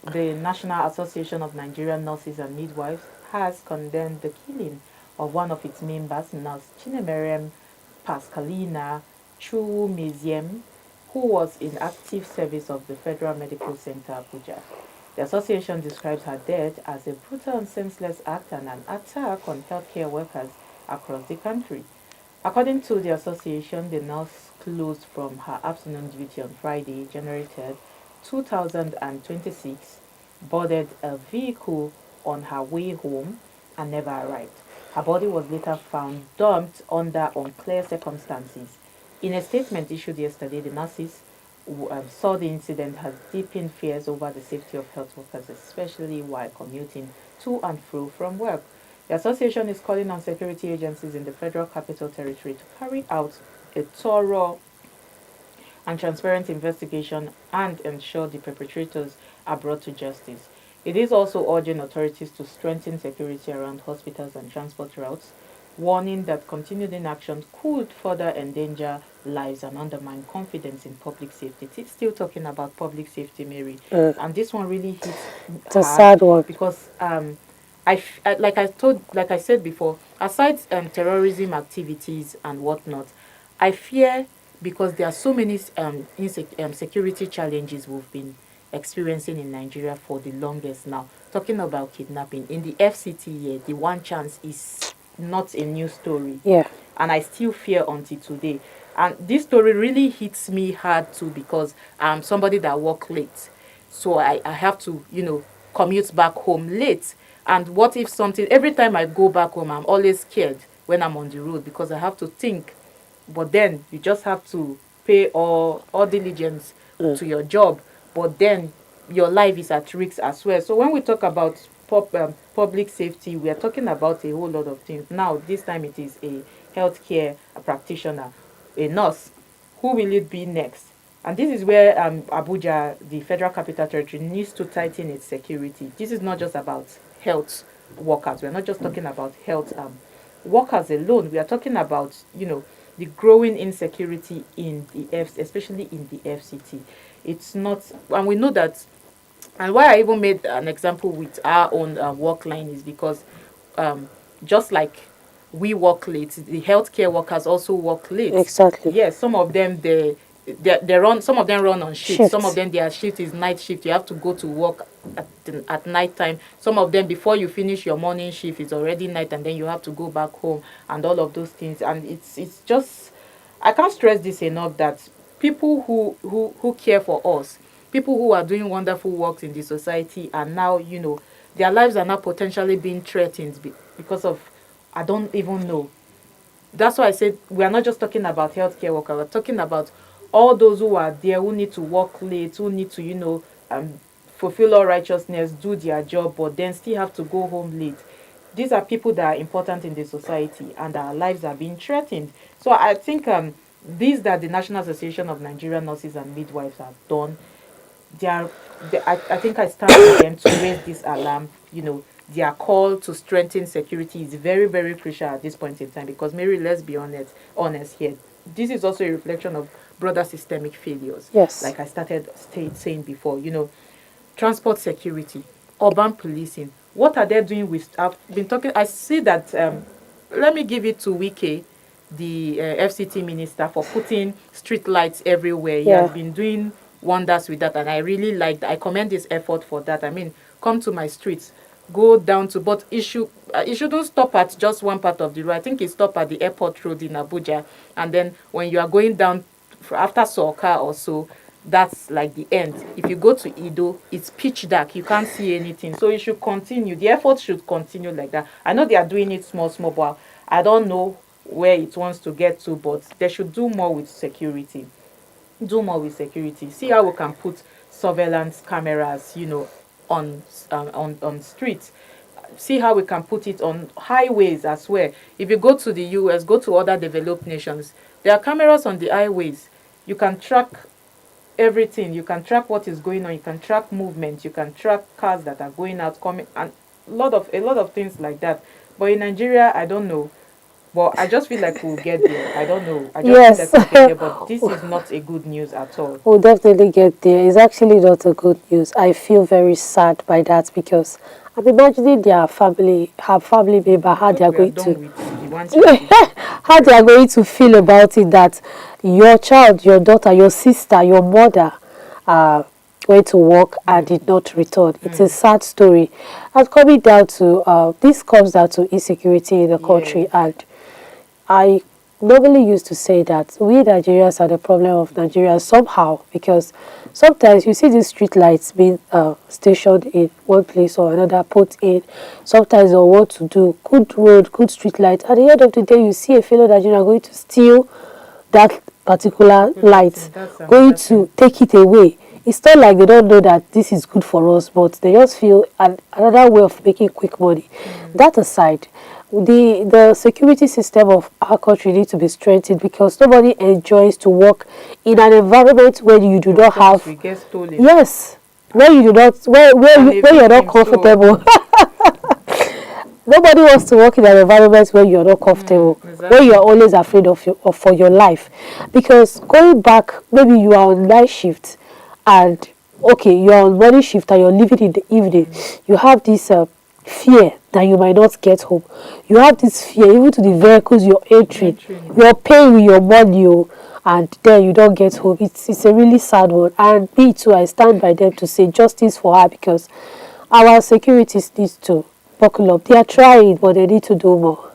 the National Association of Nigerian Nurses and Midwives has condemned the killing of one of its members, Nurse Chinemerem Chuwumeziem, who was in active service of the Federal Medical Center Abuja. The association describes her death as a brutal and senseless act and an attack on healthcare workers across the country. According to the association, the nurse closed from her afternoon duty on Friday, January 3rd, 2026, boarded a vehicle on her way home and never arrived. Her body was later found dumped under unclear circumstances. In a statement issued yesterday, the nurses saw the incident as deepened fears over the safety of health workers, especially while commuting to and fro from work. The association is calling on security agencies in the Federal Capital Territory to carry out a thorough and transparent investigation and ensure the perpetrators are brought to justice. It is also urging authorities to strengthen security around hospitals and transport routes, warning that continued inaction could further endanger lives and undermine confidence in public safety. It's still talking about public safety, Mary, Mm. and this one really hits It's a hard sad one. because like I said before, aside terrorism activities and whatnot, I fear because there are so many security challenges we've been experiencing in Nigeria for the longest now. Talking about kidnapping in the FCT here, the one chance is not a new story, Yeah. and I still fear until today. And this story really hits me hard too because I'm somebody that work late, so I have to commute back home late. And what if something? Every time I go back home, I'm always scared when I'm on the road because I have to think. But then you just have to pay all diligence Mm. to your job. But then your life is at risk as well. So when we talk about public safety, we are talking about a whole lot of things. Now, this time it is a healthcare practitioner, a nurse. Who will it be next? And this is where Abuja, the Federal Capital Territory, needs to tighten its security. This is not just about health workers. We're not just talking about health workers alone. We are talking about, the growing insecurity in the especially in the FCT. It's not, and we know that. And why I even made an example with our own work line is because um, just like we work late, the healthcare workers also work late. Exactly. Yes, some of them they run. Some of them run on shift. Some of Shifts. them their shift is night shift. You have to go to work at night time. Some of them before you finish your morning shift it's already night, and then you have to go back home and all of those things. And it's just, I can't stress this enough that people who care for us, people who are doing wonderful works in the society, and now their lives are now potentially being threatened because of, I don't even know. That's why I said we are not just talking about healthcare workers. We're talking about all those who are there who need to work late, who need to fulfill all righteousness, do their job, but then still have to go home late. These are people that are important in the society, and our lives are being threatened. So I think these that the National Association of Nigerian Nurses and Midwives have done, they are I think I stand with them to raise this alarm. Their call to strengthen security is very, very crucial at this point in time because, Mary, let's be honest here. This is also a reflection of broader systemic failures. Yes. Like I started saying before, transport security, urban policing. What are they doing with? I've been talking. I see that. Let me give it to Wike, the FCT minister, for putting street lights everywhere. He has Yeah. been doing wonders with that, and I really like that. I commend his effort for that. I mean, come to my streets, go down to, but it shouldn't stop at just one part of the road. I think it stop at the airport road in Abuja, and then when you are going down after Soka or so, that's like the end. If you go to Ido, it's pitch dark. You can't see anything. So it should continue. The effort should continue like that. I know they are doing it small, small, but I don't know where it wants to get to, but they should do more with security. Do more with security. See how we can put surveillance cameras, on streets. See how we can put it on highways as well. If you go to the US, go to other developed nations, there are cameras on the highways. You can track everything. You can track what is going on. You can track movement. You can track cars that are going out, coming, and a lot of things like that. But in Nigeria, I don't know. But I just feel like we'll get there. I don't know. I just feel Yes. like we'll get there. But this is not a good news at all. We'll definitely get there. It's actually not a good news. I feel very sad by that because I'm imagining their family, her family member, I how they thought are we are going done to, with the one child issue. how they are going to feel about it, that your child, your daughter, your sister, your mother went to work and did not return. It's a sad story. And coming down to this comes down to insecurity in the country, Yes. and I normally used to say that we Nigerians are the problem of Nigeria somehow, because sometimes you see these street lights being stationed in one place or another, put in. Sometimes they want to do good road, good street light. At the end of the day, you see a fellow Nigerian going to steal that particular Good light, lighting. That's going another to thing. take it away. It's not like they don't know that this is good for us, but they just feel another way of making quick money. That aside, the security system of our country needs to be strengthened, because nobody enjoys to work in an environment where you do Your not phones have, will get stolen. yes, where you do not, And a where you're not victim too. comfortable. Nobody wants to work in an environment where you're not comfortable, where you're Exactly. always afraid of for your life. Because going back, maybe you are on night shift, and okay, you're on morning shift and you're leaving in the evening. You have this fear that you might not get home. You have this fear even to the vehicles you're entering. Entering. You're paying with your money, and then you don't get home. It's a really sad one. And me too, I stand by them to say justice for her, because our securities need to buckle up. They are trying, but they need to do more.